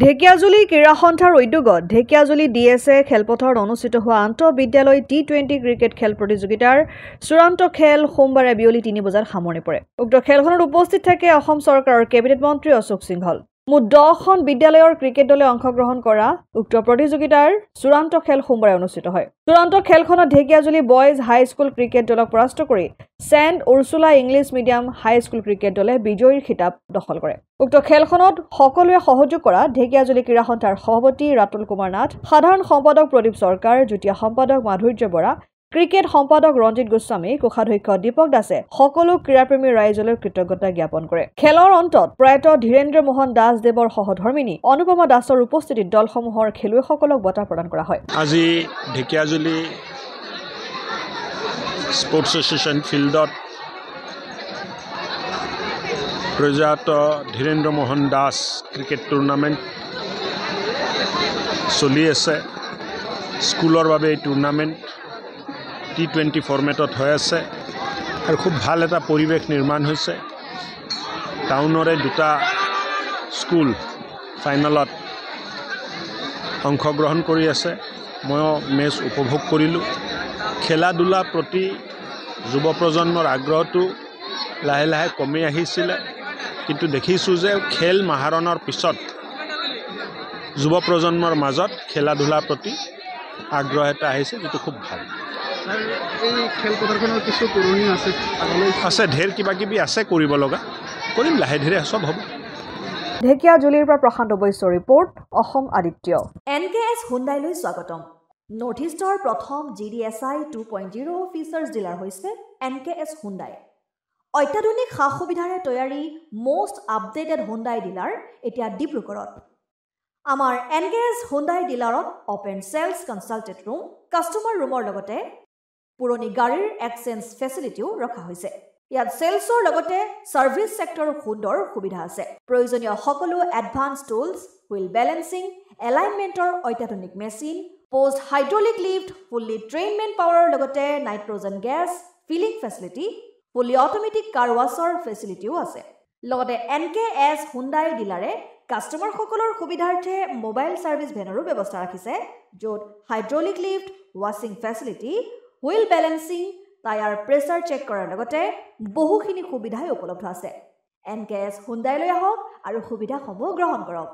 ঢেকিয়াজুলি ক্ৰীড়া সন্থাৰ উদ্যোগত ঢেকিয়াজুলি ডিএছএ খেলপথাৰত অনুষ্ঠিত হোৱা আন্তঃবিদ্যালয় টি20 ক্ৰিকেট খেল প্ৰতিযোগিতাৰ চূড়ান্ত খেল সোমবাৰে বিয়লি 3 বজাত সামৰণি পৰে। উক্ত খেলখনত উপস্থিত থাকে অসম চৰকাৰৰ কেবিনেট মন্ত্ৰী অশোক সিংহল। মুঠ 10খন বিদ্যালয়ৰ ক্ৰিকেট দলে অংশগ্ৰহণ কৰা উক্ত প্ৰতিযোগিতাৰ চূড়ান্ত খেল সোমবাৰে অনুষ্ঠিত হয়। চূড়ান্ত খেলখনত ঢেকিয়াজুলি বয়জ হাইস্কুল ক্ৰিকেট দলক পৰাস্ত কৰি Saint Ursula English medium high school cricket দলে বিজয়ীৰ খিতাপ দখল কৰে। উক্ত খেলখনত সকলোৱে সহযোগ কৰা ঢেকিয়াজুলি ক্ৰীড়া সন্থাৰ সভাপতি ৰাতুল কুমাৰ নাথ, সাধাৰণ সম্পাদক প্ৰদীপ চৰকাৰ, যুটীয়া সম্পাদক মাধুৰ্য বৰা, ক্ৰিকেট সম্পাদক ৰঞ্জিত গোস্বামী, কোষাধ্যক্ষ দীপক দাসে সকলো ক্ৰীড়াপ্ৰেমী ৰাইজলৈ কৃতজ্ঞতা জ্ঞাপন কৰে। খেলৰ অন্তত প্ৰয়াত ধীৰেন্দ্ৰ মোহন দাসদেৱৰ সহধৰ্মিনী অনুপমা দাসৰ উপস্থিতিত দলসমূহৰ খেলুৱৈসকলক বঁটা প্ৰদান কৰা হয়। আজি ঢেকিয়াজুলি স্পৰ্টছ এছ'চিয়েশ্যন ফিল্ডত প্ৰয়াত ধীৰেন্দ্ৰ মোহন দাস ক্ৰিকেট টুৰ্ণামেণ্ট চলি আছে। স্কুলৰ বাবে এই টুৰ্ণামেণ্ট টি20 ফৰ্মেটত হৈ আছে আৰু খুব ভাল এটা পৰিৱেশ নিৰ্মাণ হৈছে। টাউনৰে দুটা স্কুল ফাইনেলত অংশগ্ৰহণ কৰি আছে। ময়ো মেচ উপভোগ কৰিলোঁ। খেলা ধূলা প্ৰতি যুৱ প্ৰজন্মৰ আগ্ৰহটো লাহে লাহে কমি আহিছিলে, কিন্তু দেখিছোঁ যে খেল মাহাৰণৰ পিছত যুৱ প্ৰজন্মৰ মাজত খেলা ধূলাৰ প্ৰতি আগ্ৰহ এটা আহিছে, যিটো খুব ভাল। এই খেলপথাৰখনৰ কিছু পুৰণি আছে, ঢেৰ কিবা কিবি আছে কৰিব লগা, কৰিম লাহে ধীৰে চব হ'ব। ঢেকিয়াজুলিৰ পৰা প্ৰশান্ত বৈশ্যৰ ৰিপৰ্ট, অসম আদিত্য। NKS হুণ্ডাইলৈ স্বাগতম। নৰ্থ ইষ্টৰ প্ৰথম GDSI 2.0 ফিচাৰ্ছ ডিলাৰ হৈছে NKS হুণ্ডাই। অত্যাধুনিক সা সুবিধাৰে তৈয়াৰী মষ্ট আপডেটেড হুণ্ডাই ডিলাৰ এতিয়া ডিব্ৰুগড়ত। আমাৰ NKS হুণ্ডাই ডিলাৰত open sales consulted room, customer ৰুমৰ লগতে পুৰণি গাড়ীৰ এক্সচেঞ্জ ফেচিলিটিও ৰখা হৈছে। ইয়াত চেলছৰ লগতে ছাৰ্ভিচ ছেক্টৰৰ সুন্দৰ সুবিধা আছে। প্ৰয়োজনীয় সকলো এডভান্স টুলছ, হুইল বেলেন্সিং, এলাইনমেণ্টৰ অত্যাধুনিক machine, post hydraulic lift, fully train man পাৱাৰৰ লগতে nitrogen gas filling facility, fully automatic car washer ফেচিলিটিও আছে। লগতে NKS হুণ্ডাই ডিলাৰে কাষ্টমাৰসকলৰ সুবিধাৰ্থে মোবাইল ছাৰ্ভিচ ভেনৰো ব্যৱস্থা ৰাখিছে, য'ত হাইড্ৰলিক লিফ্ট, ৱাছিং facility, wheel balancing, tyre pressure check কৰাৰ লগতে বহুখিনি সুবিধাই উপলব্ধ আছে। NKS হুণ্ডাইলৈ আহক আৰু সুবিধাসমূহ গ্ৰহণ কৰক।